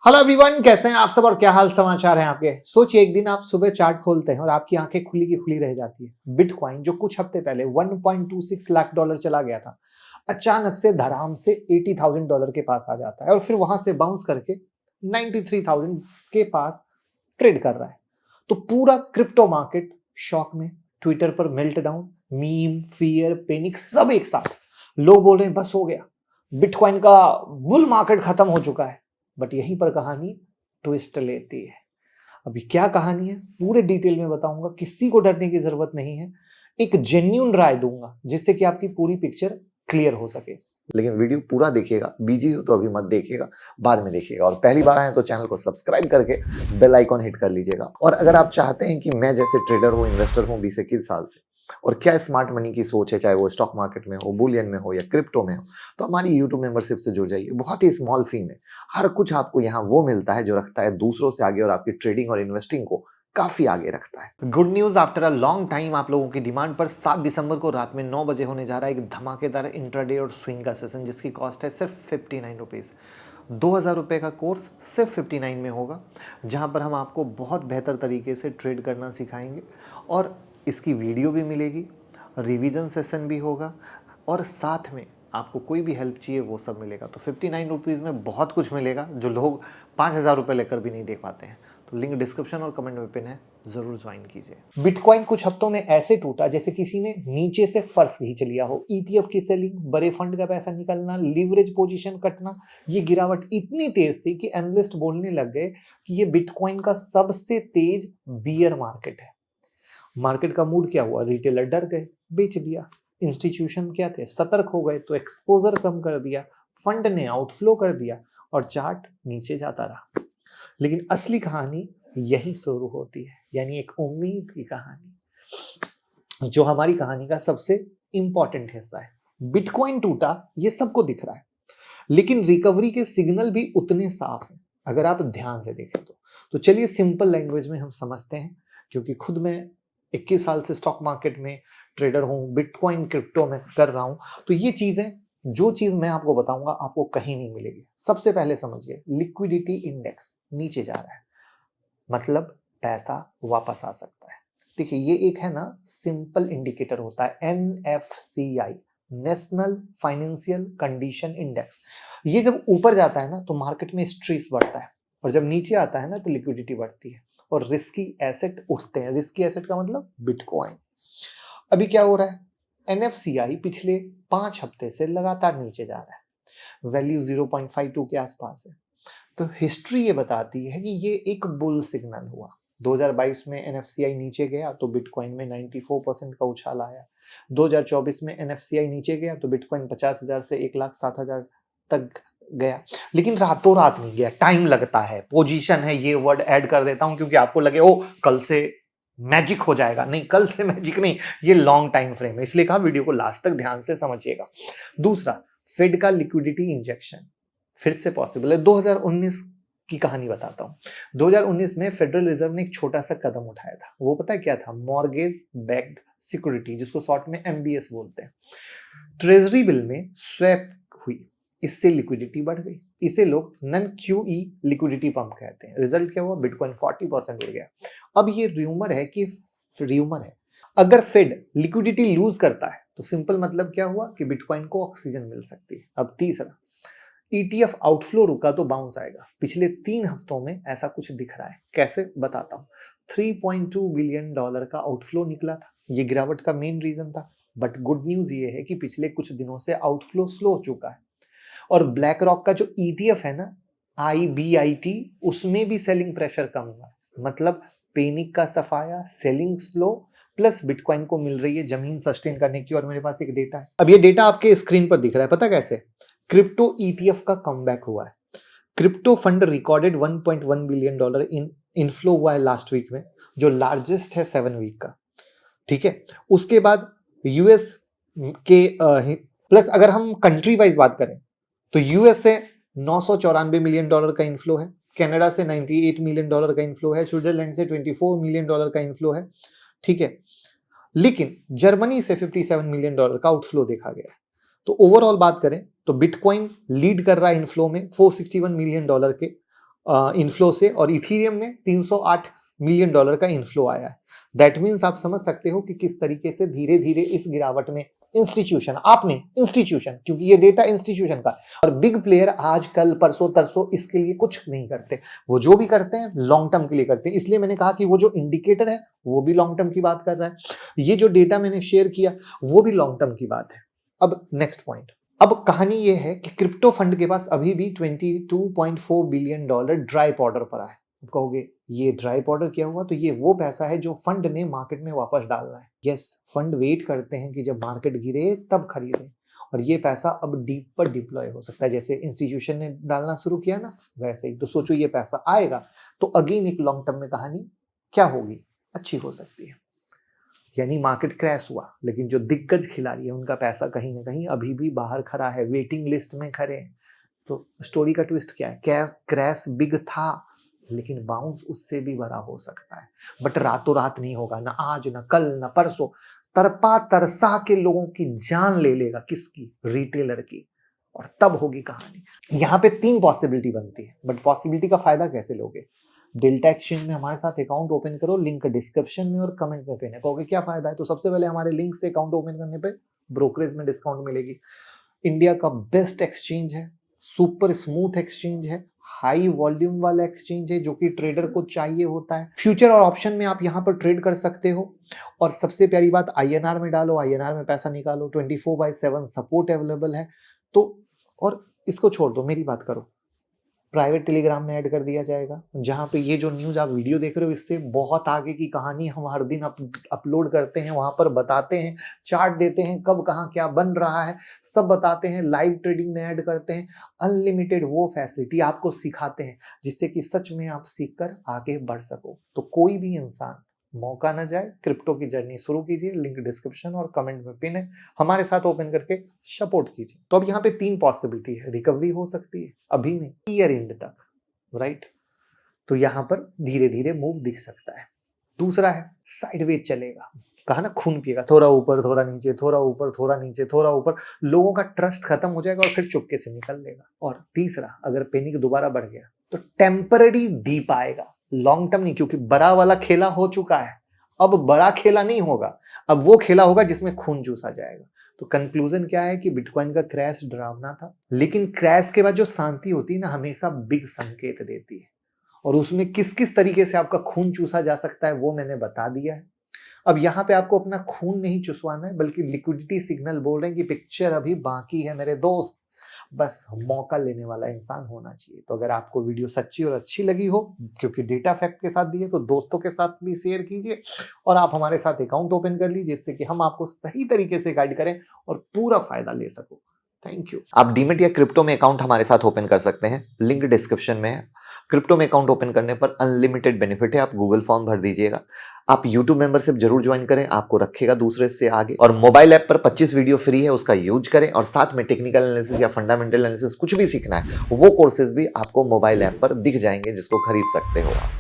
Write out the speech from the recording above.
Hello everyone, कैसे हैं आप सब और क्या हाल समाचार हैं आपके। सोचिए एक दिन आप सुबह चार्ट खोलते हैं और आपकी आंखें खुली की खुली रह जाती है। बिटकॉइन जो कुछ हफ्ते पहले 1.26 लाख डॉलर चला गया था, अचानक से धड़ाम से $80,000 के पास आ जाता है और फिर वहां से बाउंस करके 93,000 के पास ट्रेड कर रहा है। तो पूरा क्रिप्टो मार्केट शॉक में, ट्विटर पर मेल्टडाउन, मीम, फियर, पैनिक सब एक साथ। लोग बोल रहे हैं बस हो गया, बिटकॉइन का बुल मार्केट खत्म हो चुका है। बट यहीं पर कहानी ट्विस्ट लेती है। अभी क्या कहानी है पूरे डिटेल में बताऊंगा, किसी को डरने की जरूरत नहीं है। एक जेन्युइन राय दूंगा जिससे कि आपकी पूरी पिक्चर क्लियर हो सके। लेकिन वीडियो पूरा देखिएगा, बिजी हो तो अभी मत देखिएगा, बाद में देखिएगा। और पहली बार आए तो चैनल को सब्सक्राइब करके बेल आइकॉन हिट कर लीजिएगा। और अगर आप चाहते हैं कि मैं जैसे ट्रेडर हूँ, इन्वेस्टर हूँ 20-21 साल से, और क्या स्मार्ट मनी की सोच है, चाहे वो स्टॉक मार्केट में हो, बुलियन में हो या क्रिप्टो में हो, तो हमारी यूट्यूब मेंबरशिप से जुड़ जाइए। बहुत ही स्मॉल फी में हर कुछ आपको यहाँ वो मिलता है जो रखता है दूसरों से आगे और आपकी ट्रेडिंग और इन्वेस्टिंग को काफी आगे रखता है। Good news, after a long time आप लोगों की डिमांड पर 7 दिसंबर को रात में 9 बजे होने जा रहा है एक धमाकेदार इंट्राडे और स्विंग का सेशन, जिसकी कॉस्ट है सिर्फ 59 रुपीज़। 2,000 रुपये का कोर्स सिर्फ 59 में होगा, जहां पर हम आपको बहुत बेहतर तरीके से ट्रेड करना सिखाएंगे और इसकी वीडियो भी मिलेगी, रिवीजन सेशन भी होगा और साथ में आपको कोई भी हेल्प चाहिए वो सब मिलेगा। तो 59 रुपीज़ में बहुत कुछ मिलेगा जो लोग 5,000 रुपये लेकर भी नहीं दे पाते हैं। तो लिंक डिस्क्रिप्शन और कमेंट में पिन है, जरूर ज्वाइन कीजिए। बिटकॉइन कुछ हफ्तों में ऐसे टूटा जैसे किसी ने नीचे से फर्श खींच लिया हो। ईटीएफ की सेलिंग, बड़े फंड का पैसा निकलना, लीवरेज पोजीशन कटना, ये गिरावट इतनी तेज थी कि एनालिस्ट बोलने लग गए कि ये बिटकॉइन का सबसे तेज बियर मार्केट है। मार्केट का मूड क्या हुआ, रिटेलर डर गए, बेच दिया। इंस्टीट्यूशन क्या थे, सतर्क हो गए तो एक्सपोजर कम कर दिया। फंड ने आउटफ्लो कर दिया और चार्ट नीचे जाता रहा। लेकिन असली कहानी यही शुरू होती है, यानी एक उम्मीद की कहानी, जो हमारी कहानी का सबसे इंपॉर्टेंट हिस्सा है। बिटकॉइन टूटा ये सबको दिख रहा है, लेकिन रिकवरी के सिग्नल भी उतने साफ हैं अगर आप ध्यान से देखें तो चलिए सिंपल लैंग्वेज में हम समझते हैं, क्योंकि खुद मैं 21 साल से स्टॉक मार्केट में ट्रेडर हूं, बिटकॉइन क्रिप्टो में कर रहा हूं। तो ये चीजें, जो चीज मैं आपको बताऊंगा आपको कहीं नहीं मिलेगी। सबसे पहले समझिए, लिक्विडिटी इंडेक्स नीचे जा रहा है, मतलब पैसा वापस आ सकता है। देखिए ये एक है ना सिंपल इंडिकेटर होता है, NFCI, national financial condition index. ये जब ऊपर जाता है ना तो मार्केट में स्ट्रेस बढ़ता है, और जब नीचे आता है ना तो लिक्विडिटी बढ़ती है और रिस्की एसेट उठते हैं। रिस्की एसेट का मतलब बिटकॉइन। अभी क्या हो रहा है, NFCI पिछले 5 हफ्ते से लगातार नीचे जा रहा है, वैल्यू 0.52 के आसपास है। तो हिस्ट्री ये बताती है कि ये एक बुल सिग्नल हुआ। 2022 में NFCI नीचे गया तो बिटकॉइन में 94% का उछाल आया। 2024 में NFCI नीचे गया तो बिटकॉइन 50,000 से 1,07,000 तक गया। लेकिन रातों रात नहीं गया, टाइम लगता है। पोजीशन है, ये वर्ड ऐड कर देता हूं क्योंकि आपको लगे ओ कल से मैजिक हो जाएगा। नहीं, कल से मैजिक नहीं, ये लॉन्ग टाइम फ्रेम है, इसलिए कहा वीडियो को लास्ट तक ध्यान से समझिएगा। दूसरा, फेड का लिक्विडिटी इंजेक्शन फिर से पॉसिबल है। 2019 की कहानी बताता हूं। 2019 में फेडरल रिजर्व ने एक छोटा सा कदम उठाया था, वो पता है क्या था, मॉर्गेज बैक्ड सिक्योरिटी, जिसको शॉर्ट में MBS बोलते हैं। ट्रेजरी बिल में स्वैप हुई, इससे लिक्विडिटी बढ़ गई। इसे लोग नन QE लिक्विडिटी पंप कहते हैं। रिजल्ट क्या हुआ, बिटकॉइन 40% उड़ गया। अब ये र्यूमर है, अगर फेड लिक्विडिटी लूज करता है तो सिंपल मतलब क्या हुआ कि बिटकॉइन को ऑक्सीजन मिल सकती है। अब तीसरा, ETF आउटफ्लो रुका तो बाउंस आएगा। पिछले 3 हफ्तों में ऐसा कुछ दिख रहा है, कैसे बताता हूं। $3.2 बिलियन का आउटफ्लो निकला था, ये गिरावट का मेन रीजन था। बट गुड न्यूज ये है कि पिछले कुछ दिनों से आउटफ्लो स्लो हो चुका है। और ब्लैक रॉक का जो ETF है ना, IBIT, उसमें भी सेलिंग प्रेशर कम हुआ। मतलब पैनिक का सफाया, सेलिंग स्लो, प्लस बिटकॉइन को मिल रही है जमीन सस्टेन करने की। और मेरे पास एक डेटा है, अब ये डेटा आपके स्क्रीन पर दिख रहा है, पता कैसे, क्रिप्टो ETF का कमबैक हुआ है। Crypto fund recorded $1.1 billion in inflow हुआ है लास्ट वीक में, जो लार्जेस्ट है 7 वीक का। ठीक है, उसके बाद यूएस के प्लस अगर हम कंट्री वाइज बात करें तो यूएस से $994 मिलियन का इनफ्लो है, कनाडा से $98 मिलियन का इनफ्लो है, स्विट्जरलैंड से $24 मिलियन का इनफ्लो है। ठीक है, लेकिन जर्मनी से $57 मिलियन का आउटफ्लो देखा गया है। तो ओवरऑल बात करें तो बिटकॉइन लीड कर रहा है इनफ्लो में $461 मिलियन के, इनफ्लो से, और इथीरियम में 308 मिलियन डॉलर का इनफ्लो आया है। दैट मीन्स आप समझ सकते हो कि किस तरीके से धीरे धीरे इस गिरावट में इंस्टीट्यूशन, आपने इंस्टीट्यूशन, क्योंकि ये डेटा इंस्टीट्यूशन का, और बिग प्लेयर आज कल परसों तरसों इसके लिए कुछ नहीं करते। वो जो भी करते हैं लॉन्ग टर्म के लिए करते हैं। इसलिए मैंने कहा कि वो जो इंडिकेटर है वो भी लॉन्ग टर्म की बात कर रहा है, ये जो डेटा मैंने शेयर किया वो भी लॉन्ग टर्म की बात है। अब नेक्स्ट पॉइंट, अब कहानी ये है कि क्रिप्टो फंड के पास अभी भी 22.4 बिलियन डॉलर ड्राई पाउडर पड़ा है। आप कहोगे ये ड्राई पाउडर क्या हुआ? तो ये वो पैसा है जो फंड ने मार्केट में वापस डालना है। यस, फंड वेट करते हैं कि जब मार्केट गिरे तब खरीदें, और ये पैसा अब डीप पर डिप्लॉय हो सकता है। जैसे इंस्टीट्यूशन ने डालना शुरू किया ना, वैसे ही। तो सोचो ये पैसा आएगा तो अगेन एक लॉन्ग टर्म में कहानी क्या होगी? अच्छी हो सकती है। यानी मार्केट क्रैश हुआ, लेकिन जो दिग्गज खिलाड़ी है उनका पैसा कहीं ना कहीं अभी भी बाहर खड़ा है, वेटिंग लिस्ट में खड़े हैं। तो स्टोरी का ट्विस्ट क्या है? क्रैश बिग था, लेकिन बाउंस उससे भी बड़ा हो सकता है, बट रातों रात नहीं होगा, ना आज ना कल ना परसों। तरपा तरसा के लोगों की जान ले लेगा, किसकी? रिटेलर की, और तब होगी कहानी। यहाँ पे 3 पॉसिबिलिटी बनती है, बट पॉसिबिलिटी का फायदा कैसे लोगे? डेल्टा एक्सचेंज में हमारे साथ अकाउंट ओपन करो, लिंक डिस्क्रिप्शन में और कमेंट में पिन है। कहोगे क्या फायदा है? तो सबसे पहले हमारे लिंक से अकाउंट ओपन करने पे ब्रोकरेज में डिस्काउंट मिलेगी। इंडिया का बेस्ट एक्सचेंज है, सुपर स्मूथ एक्सचेंज है, हाई वॉल्यूम वाला एक्सचेंज है जो कि ट्रेडर को चाहिए होता है। फ्यूचर और ऑप्शन में आप यहाँ पर ट्रेड कर सकते हो, और सबसे प्यारी बात INR में डालो, INR में पैसा निकालो, 24/7 सपोर्ट अवेलेबल है। तो और इसको छोड़ दो, मेरी बात करो, प्राइवेट टेलीग्राम में ऐड कर दिया जाएगा, जहां पे ये जो न्यूज़ आप वीडियो देख रहे हो इससे बहुत आगे की कहानी हम हर दिन अपलोड करते हैं। वहां पर बताते हैं, चार्ट देते हैं, कब कहाँ क्या बन रहा है सब बताते हैं, लाइव ट्रेडिंग में ऐड करते हैं, अनलिमिटेड वो फैसिलिटी आपको सिखाते हैं जिससे कि सच में आप सीखकर आगे बढ़ सको। तो कोई भी इंसान मौका न जाए, क्रिप्टो की जर्नी शुरू कीजिए। लिंक डिस्क्रिप्शन और कमेंट में पिन है, हमारे साथ ओपन करके सपोर्ट कीजिए। तो अब यहाँ पे 3 पॉसिबिलिटी है, रिकवरी हो सकती है, अभी नहीं, ईयर एंड तक, राइट? तो यहाँ पर धीरे धीरे मूव दिख सकता है। दूसरा है साइडवेज चलेगा, कहा ना खून पिएगा, थोड़ा ऊपर थोड़ा नीचे, थोड़ा ऊपर थोड़ा नीचे, थोड़ा ऊपर, लोगों का ट्रस्ट खत्म हो जाएगा और फिर चुपके से निकल लेगा। और तीसरा, अगर पैनिक दोबारा बढ़ गया तो टेम्पररी डीप आएगा, लॉन्ग टर्म नहीं, क्योंकि बड़ा वाला खेला हो चुका है, अब बड़ा खेला नहीं होगा, अब वो खेला होगा जिसमें खून चूसा जाएगा। तो कंक्लूजन क्या है कि बिटकॉइन का क्रैश डरावना था, लेकिन क्रैश के बाद जो शांति होती है ना, हमेशा बिग संकेत देती है, और उसमें किस किस तरीके से आपका खून चूसा जा सकता है वो मैंने बता दिया है। अब यहाँ पे आपको अपना खून नहीं चुसवाना है, बल्कि लिक्विडिटी सिग्नल बोल रहे हैं कि पिक्चर अभी बाकी है मेरे दोस्त, बस मौका लेने वाला इंसान होना चाहिए। तो अगर आपको वीडियो सच्ची और अच्छी लगी हो, क्योंकि डेटा फैक्ट के साथ दिए, तो दोस्तों के साथ भी शेयर कीजिए, और आप हमारे साथ अकाउंट ओपन कर लीजिए जिससे कि हम आपको सही तरीके से गाइड करें और पूरा फायदा ले सको। Thank you. आप डीमेट या क्रिप्टो में अकाउंट हमारे साथ ओपन कर सकते हैं, लिंक डिस्क्रिप्शन में है। क्रिप्टो में अकाउंट ओपन करने पर अनलिमिटेड बेनिफिट है, आप गूगल फॉर्म भर दीजिएगा। आप यूट्यूब मेंबरशिप जरूर ज्वाइन करें, आपको रखेगा दूसरे से आगे। और मोबाइल ऐप पर 25 वीडियो फ्री है, उसका यूज करें, और साथ में टेक्निकल एनालिसिस या फंडामेंटल एनालिसिस कुछ भी सीखना है, वो कोर्सेज भी आपको मोबाइल ऐप पर दिख जाएंगे जिसको खरीद सकते हो आप।